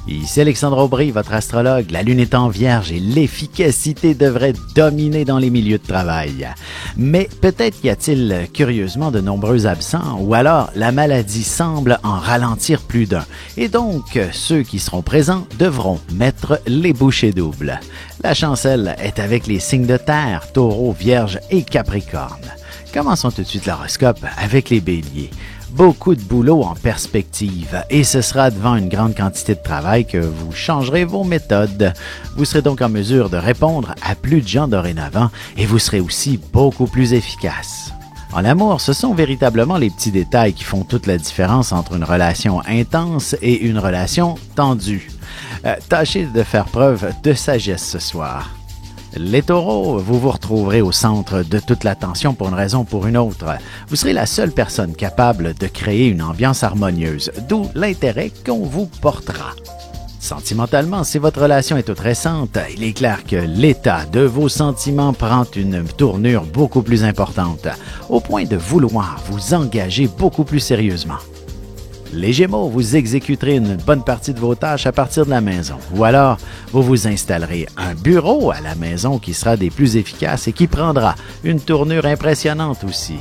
Ici Alexandre Aubry, votre astrologue. La lune est en vierge et l'efficacité devrait dominer dans les milieux de travail. Mais peut-être y a-t-il curieusement de nombreux absents ou alors la maladie semble en ralentir plus d'un. Et donc, ceux qui seront présents devront mettre les bouchées doubles. La chancelle est avec les signes de terre, taureau, vierge et capricorne. Commençons tout de suite l'horoscope avec les béliers. Beaucoup de boulot en perspective et ce sera devant une grande quantité de travail que vous changerez vos méthodes. Vous serez donc en mesure de répondre à plus de gens dorénavant et vous serez aussi beaucoup plus efficace. En amour, ce sont véritablement les petits détails qui font toute la différence entre une relation intense et une relation tendue. Tâchez de faire preuve de sagesse ce soir. Les taureaux, vous vous retrouverez au centre de toute l'attention pour une raison ou pour une autre. Vous serez la seule personne capable de créer une ambiance harmonieuse, d'où l'intérêt qu'on vous portera. Sentimentalement, si votre relation est toute récente, il est clair que l'état de vos sentiments prend une tournure beaucoup plus importante, au point de vouloir vous engager beaucoup plus sérieusement. Les Gémeaux, vous exécuterez une bonne partie de vos tâches à partir de la maison. Ou alors, vous vous installerez un bureau à la maison qui sera des plus efficaces et qui prendra une tournure impressionnante aussi.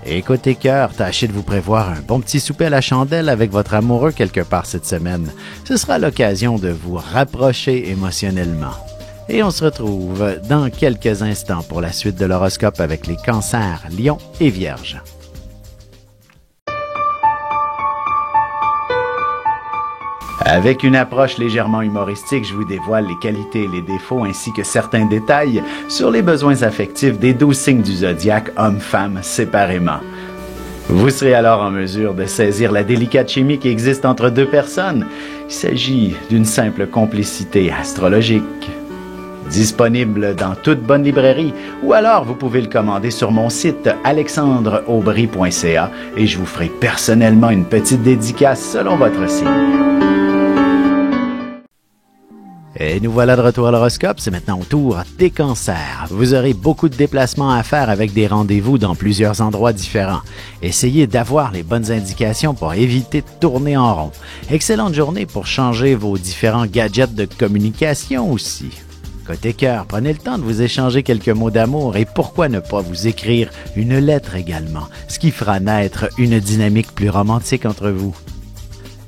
Et côté cœur, tâchez de vous prévoir un bon petit souper à la chandelle avec votre amoureux quelque part cette semaine. Ce sera l'occasion de vous rapprocher émotionnellement. Et on se retrouve dans quelques instants pour la suite de l'horoscope avec les cancers, lions et vierges. Avec une approche légèrement humoristique, je vous dévoile les qualités et les défauts ainsi que certains détails sur les besoins affectifs des 12 signes du zodiaque, hommes-femmes, séparément. Vous serez alors en mesure de saisir la délicate chimie qui existe entre deux personnes. Il s'agit d'une simple complicité astrologique. Disponible dans toute bonne librairie ou alors vous pouvez le commander sur mon site alexandreaubry.ca et je vous ferai personnellement une petite dédicace selon votre signe. Et nous voilà de retour à l'horoscope, c'est maintenant au tour des cancers. Vous aurez beaucoup de déplacements à faire avec des rendez-vous dans plusieurs endroits différents. Essayez d'avoir les bonnes indications pour éviter de tourner en rond. Excellente journée pour changer vos différents gadgets de communication aussi. Côté cœur, prenez le temps de vous échanger quelques mots d'amour et pourquoi ne pas vous écrire une lettre également, ce qui fera naître une dynamique plus romantique entre vous.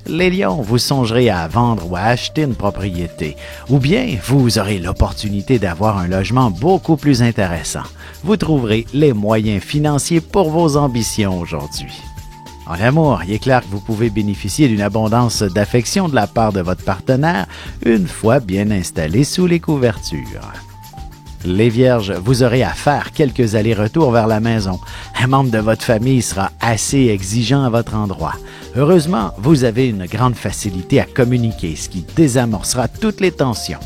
Les lions, vous songerez à vendre ou à acheter une propriété, ou bien vous aurez l'opportunité d'avoir un logement beaucoup plus intéressant. Vous trouverez les moyens financiers pour vos ambitions aujourd'hui. En amour, il est clair que vous pouvez bénéficier d'une abondance d'affection de la part de votre partenaire une fois bien installé sous les couvertures. Les vierges, vous aurez à faire quelques allers-retours vers la maison. Un membre de votre famille sera assez exigeant à votre endroit. Heureusement, vous avez une grande facilité à communiquer, ce qui désamorcera toutes les tensions.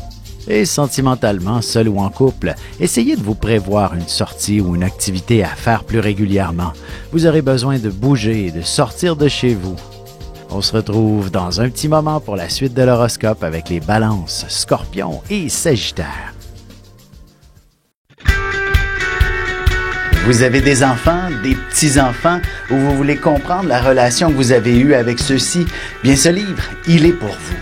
Et sentimentalement, seul ou en couple, essayez de vous prévoir une sortie ou une activité à faire plus régulièrement. Vous aurez besoin de bouger et de sortir de chez vous. On se retrouve dans un petit moment pour la suite de l'horoscope avec les balances, scorpions et sagittaires. Vous avez des enfants, des petits-enfants, ou vous voulez comprendre la relation que vous avez eue avec ceux-ci? Bien, ce livre, il est pour vous.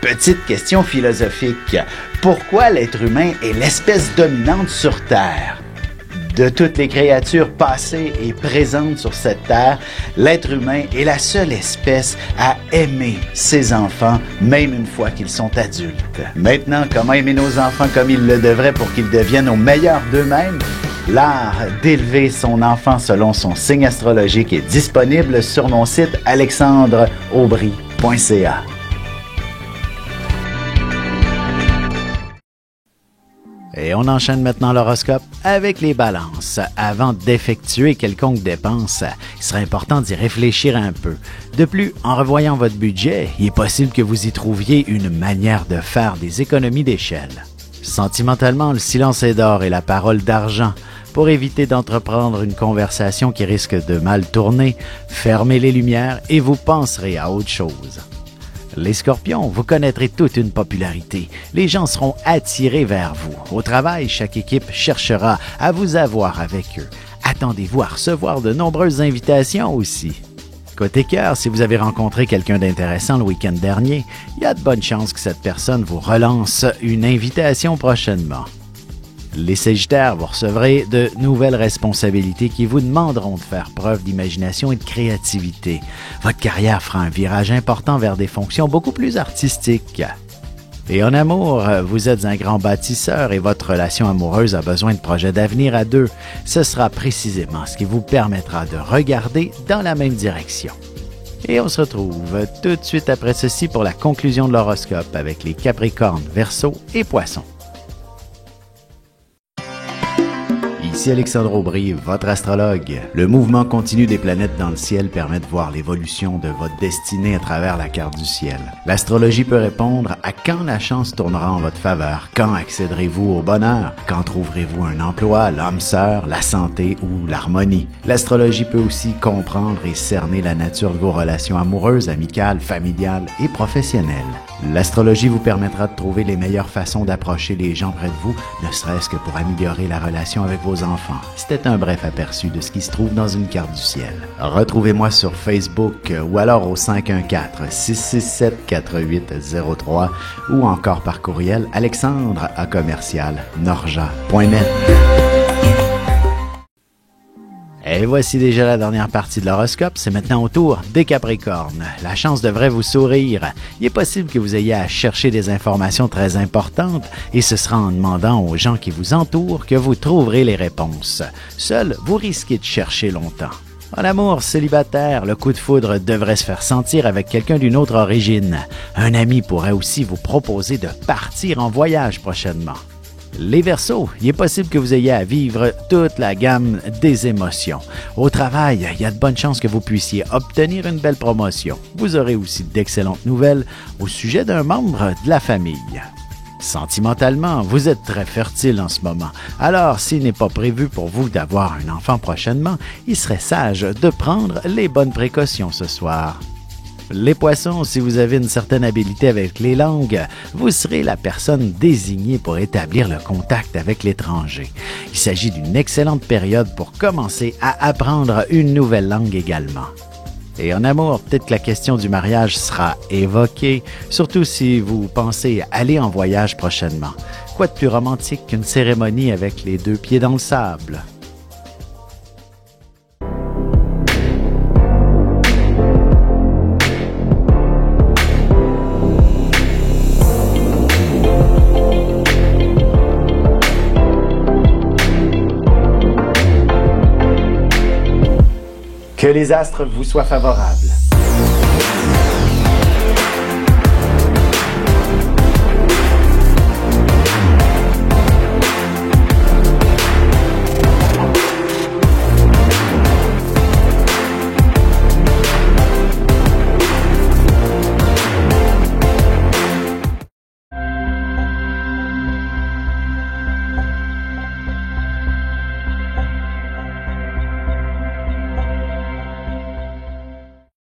Petite question philosophique. Pourquoi l'être humain est l'espèce dominante sur Terre? De toutes les créatures passées et présentes sur cette terre, l'être humain est la seule espèce à aimer ses enfants, même une fois qu'ils sont adultes. Maintenant, comment aimer nos enfants comme ils le devraient pour qu'ils deviennent au meilleur d'eux-mêmes? L'art d'élever son enfant selon son signe astrologique est disponible sur mon site alexandreaubry.ca. Et on enchaîne maintenant l'horoscope avec les balances. Avant d'effectuer quelconque dépense, il serait important d'y réfléchir un peu. De plus, en revoyant votre budget, il est possible que vous y trouviez une manière de faire des économies d'échelle. Sentimentalement, le silence est d'or et la parole d'argent. Pour éviter d'entreprendre une conversation qui risque de mal tourner, fermez les lumières et vous penserez à autre chose. Les scorpions, vous connaîtrez toute une popularité. Les gens seront attirés vers vous. Au travail, chaque équipe cherchera à vous avoir avec eux. Attendez-vous à recevoir de nombreuses invitations aussi. Côté cœur, si vous avez rencontré quelqu'un d'intéressant le week-end dernier, il y a de bonnes chances que cette personne vous relance une invitation prochainement. Les Sagittaires, vous recevrez de nouvelles responsabilités qui vous demanderont de faire preuve d'imagination et de créativité. Votre carrière fera un virage important vers des fonctions beaucoup plus artistiques. Et en amour, vous êtes un grand bâtisseur et votre relation amoureuse a besoin de projets d'avenir à deux. Ce sera précisément ce qui vous permettra de regarder dans la même direction. Et on se retrouve tout de suite après ceci pour la conclusion de l'horoscope avec les Capricornes, Verseaux et Poissons. Ici Alexandre Aubry, votre astrologue. Le mouvement continu des planètes dans le ciel permet de voir l'évolution de votre destinée à travers la carte du ciel. L'astrologie peut répondre à quand la chance tournera en votre faveur, quand accéderez-vous au bonheur, quand trouverez-vous un emploi, l'âme sœur, la santé ou l'harmonie. L'astrologie peut aussi comprendre et cerner la nature de vos relations amoureuses, amicales, familiales et professionnelles. L'astrologie vous permettra de trouver les meilleures façons d'approcher les gens près de vous, ne serait-ce que pour améliorer la relation avec vos enfants. C'était un bref aperçu de ce qui se trouve dans une carte du ciel. Retrouvez-moi sur Facebook ou alors au 514-667-4803 ou encore par courriel alexandre@norja.net. Et voici déjà la dernière partie de l'horoscope, c'est maintenant au tour des Capricornes. La chance devrait vous sourire. Il est possible que vous ayez à chercher des informations très importantes et ce sera en demandant aux gens qui vous entourent que vous trouverez les réponses. Seul, vous risquez de chercher longtemps. En amour, célibataire, le coup de foudre devrait se faire sentir avec quelqu'un d'une autre origine. Un ami pourrait aussi vous proposer de partir en voyage prochainement. Les Verseaux, il est possible que vous ayez à vivre toute la gamme des émotions. Au travail, il y a de bonnes chances que vous puissiez obtenir une belle promotion. Vous aurez aussi d'excellentes nouvelles au sujet d'un membre de la famille. Sentimentalement, vous êtes très fertile en ce moment. Alors, s'il n'est pas prévu pour vous d'avoir un enfant prochainement, il serait sage de prendre les bonnes précautions ce soir. Les Poissons, si vous avez une certaine habileté avec les langues, vous serez la personne désignée pour établir le contact avec l'étranger. Il s'agit d'une excellente période pour commencer à apprendre une nouvelle langue également. Et en amour, peut-être que la question du mariage sera évoquée, surtout si vous pensez aller en voyage prochainement. Quoi de plus romantique qu'une cérémonie avec les deux pieds dans le sable? Que les astres vous soient favorables.